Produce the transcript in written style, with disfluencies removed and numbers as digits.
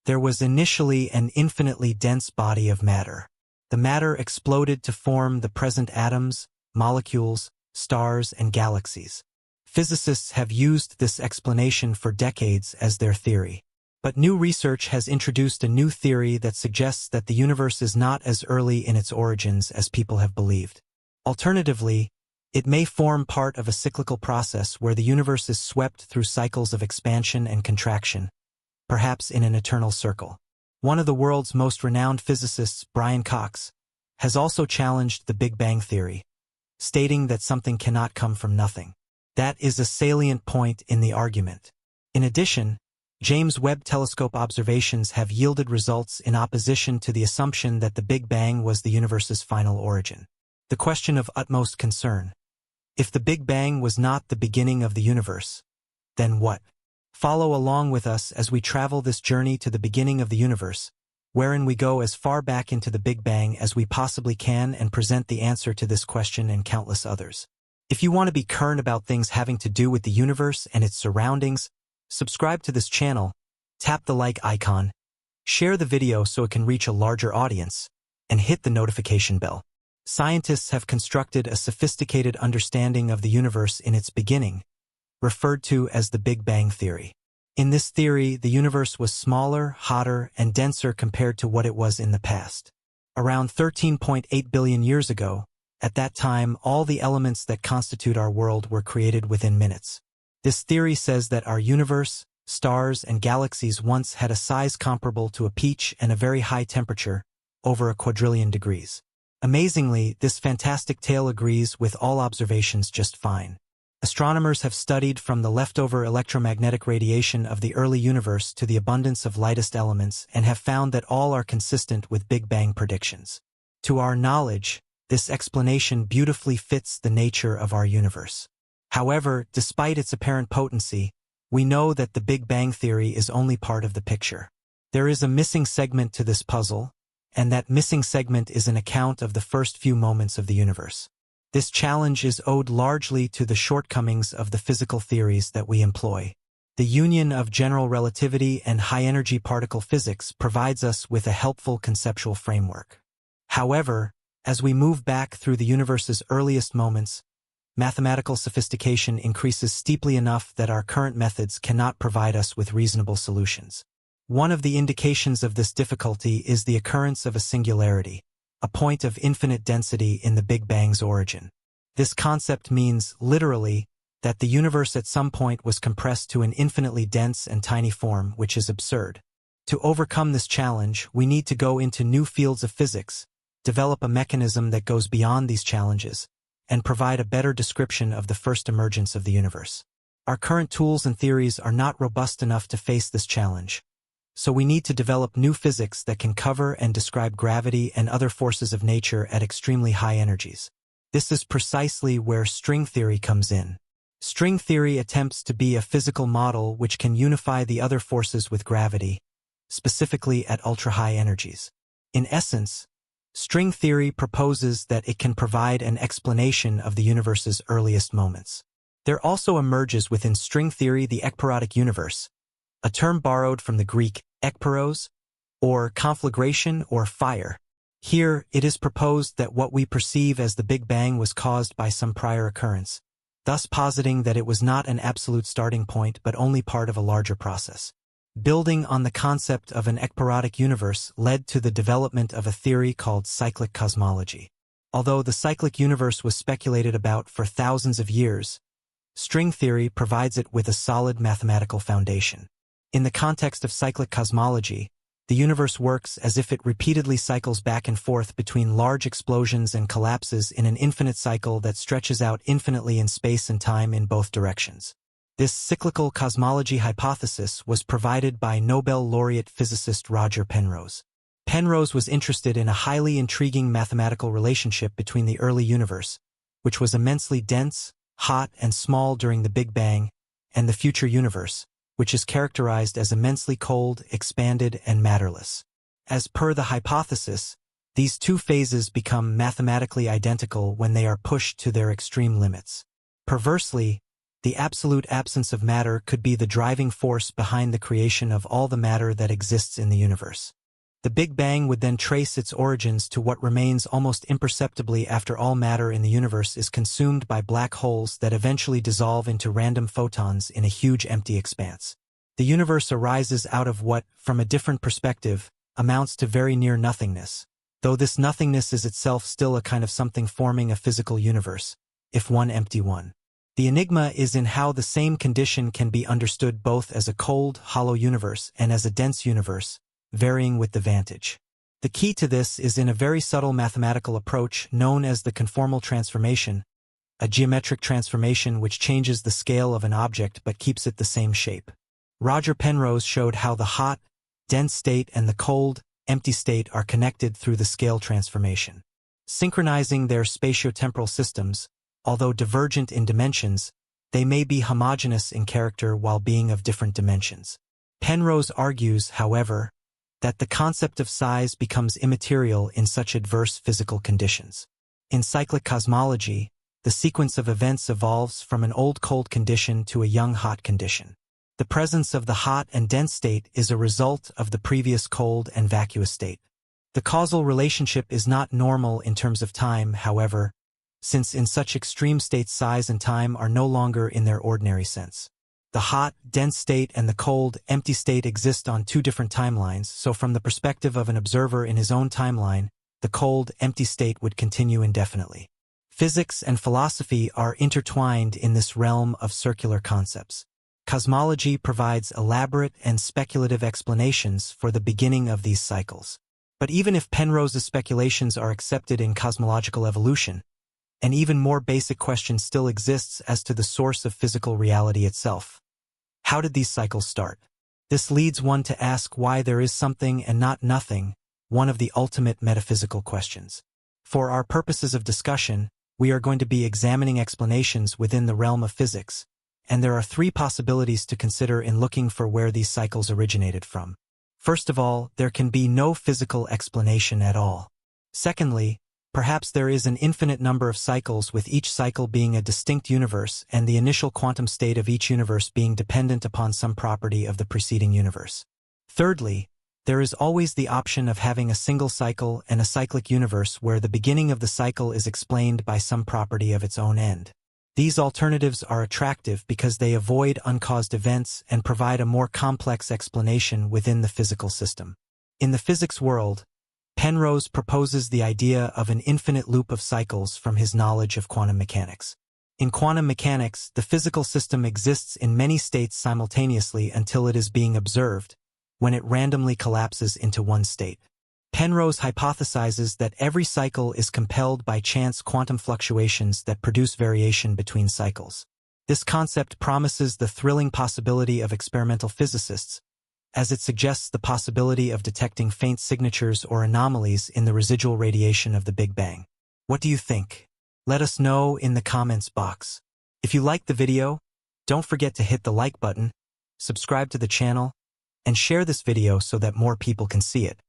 There was initially an infinitely dense body of matter. The matter exploded to form the present atoms, molecules, stars, and galaxies. Physicists have used this explanation for decades as their theory. But new research has introduced a new theory that suggests that the universe is not as early in its origins as people have believed. Alternatively, it may form part of a cyclical process where the universe is swept through cycles of expansion and contraction, perhaps in an eternal circle. One of the world's most renowned physicists, Brian Cox, has also challenged the Big Bang theory, stating that something cannot come from nothing. That is a salient point in the argument. In addition, James Webb telescope observations have yielded results in opposition to the assumption that the Big Bang was the universe's final origin. The question of utmost concern: if the Big Bang was not the beginning of the universe, then what? Follow along with us as we travel this journey to the beginning of the universe, wherein we go as far back into the Big Bang as we possibly can and present the answer to this question and countless others. If you want to be current about things having to do with the universe and its surroundings, subscribe to this channel, tap the like icon, share the video so it can reach a larger audience, and hit the notification bell. Scientists have constructed a sophisticated understanding of the universe in its beginning, referred to as the Big Bang theory. In this theory, the universe was smaller, hotter, and denser compared to what it was in the past. Around 13.8 billion years ago, at that time, all the elements that constitute our world were created within minutes. This theory says that our universe, stars, and galaxies once had a size comparable to a peach and a very high temperature, over a quadrillion degrees. Amazingly, this fantastic tale agrees with all observations just fine. Astronomers have studied from the leftover electromagnetic radiation of the early universe to the abundance of lightest elements and have found that all are consistent with Big Bang predictions. To our knowledge, this explanation beautifully fits the nature of our universe. However, despite its apparent potency, we know that the Big Bang theory is only part of the picture. There is a missing segment to this puzzle, and that missing segment is an account of the first few moments of the universe. This challenge is owed largely to the shortcomings of the physical theories that we employ. The union of general relativity and high-energy particle physics provides us with a helpful conceptual framework. However, as we move back through the universe's earliest moments, mathematical sophistication increases steeply enough that our current methods cannot provide us with reasonable solutions. One of the indications of this difficulty is the occurrence of a singularity, a point of infinite density in the Big Bang's origin. This concept means, literally, that the universe at some point was compressed to an infinitely dense and tiny form, which is absurd. To overcome this challenge, we need to go into new fields of physics, develop a mechanism that goes beyond these challenges, and provide a better description of the first emergence of the universe. Our current tools and theories are not robust enough to face this challenge, so we need to develop new physics that can cover and describe gravity and other forces of nature at extremely high energies. This is precisely where string theory comes in. String theory attempts to be a physical model which can unify the other forces with gravity, specifically at ultra-high energies. In essence, string theory proposes that it can provide an explanation of the universe's earliest moments. There also emerges within string theory the ekpyrotic universe, a term borrowed from the Greek ekpyros, or conflagration or fire. Here, it is proposed that what we perceive as the Big Bang was caused by some prior occurrence, thus positing that it was not an absolute starting point but only part of a larger process. Building on the concept of an ekpyrotic universe led to the development of a theory called cyclic cosmology. Although the cyclic universe was speculated about for thousands of years, string theory provides it with a solid mathematical foundation. In the context of cyclic cosmology, the universe works as if it repeatedly cycles back and forth between large explosions and collapses in an infinite cycle that stretches out infinitely in space and time in both directions. This cyclical cosmology hypothesis was provided by Nobel laureate physicist Roger Penrose. Penrose was interested in a highly intriguing mathematical relationship between the early universe, which was immensely dense, hot, and small during the Big Bang, and the future universe, which is characterized as immensely cold, expanded, and matterless. As per the hypothesis, these two phases become mathematically identical when they are pushed to their extreme limits. Perversely, The absolute absence of matter could be the driving force behind the creation of all the matter that exists in the universe. The Big Bang would then trace its origins to what remains almost imperceptibly after all matter in the universe is consumed by black holes that eventually dissolve into random photons in a huge empty expanse. The universe arises out of what, from a different perspective, amounts to very near nothingness, though this nothingness is itself still a kind of something forming a physical universe, if one empty one. The enigma is in how the same condition can be understood both as a cold, hollow universe and as a dense universe, varying with the vantage. The key to this is in a very subtle mathematical approach known as the conformal transformation, a geometric transformation which changes the scale of an object but keeps it the same shape. Roger Penrose showed how the hot, dense state and the cold, empty state are connected through the scale transformation. Synchronizing their spatiotemporal systems, although divergent in dimensions, they may be homogeneous in character while being of different dimensions. Penrose argues, however, that the concept of size becomes immaterial in such adverse physical conditions. In cyclic cosmology, the sequence of events evolves from an old cold condition to a young hot condition. The presence of the hot and dense state is a result of the previous cold and vacuous state. The causal relationship is not normal in terms of time, however, since in such extreme states size and time are no longer in their ordinary sense. The hot, dense state and the cold, empty state exist on two different timelines, so from the perspective of an observer in his own timeline, the cold, empty state would continue indefinitely. Physics and philosophy are intertwined in this realm of circular concepts. Cosmology provides elaborate and speculative explanations for the beginning of these cycles. But even if Penrose's speculations are accepted in cosmological evolution, an even more basic question still exists as to the source of physical reality itself. How did these cycles start? This leads one to ask why there is something and not nothing, one of the ultimate metaphysical questions. For our purposes of discussion, we are going to be examining explanations within the realm of physics, and there are three possibilities to consider in looking for where these cycles originated from. First of all, there can be no physical explanation at all. Secondly, perhaps there is an infinite number of cycles with each cycle being a distinct universe and the initial quantum state of each universe being dependent upon some property of the preceding universe. Thirdly, there is always the option of having a single cycle and a cyclic universe where the beginning of the cycle is explained by some property of its own end. These alternatives are attractive because they avoid uncaused events and provide a more complex explanation within the physical system. In the physics world, Penrose proposes the idea of an infinite loop of cycles from his knowledge of quantum mechanics. In quantum mechanics, the physical system exists in many states simultaneously until it is being observed, when it randomly collapses into one state. Penrose hypothesizes that every cycle is compelled by chance quantum fluctuations that produce variation between cycles. This concept promises the thrilling possibility of experimental physicists, as it suggests the possibility of detecting faint signatures or anomalies in the residual radiation of the Big Bang. What do you think? Let us know in the comments box. If you liked the video, don't forget to hit the like button, subscribe to the channel, and share this video so that more people can see it.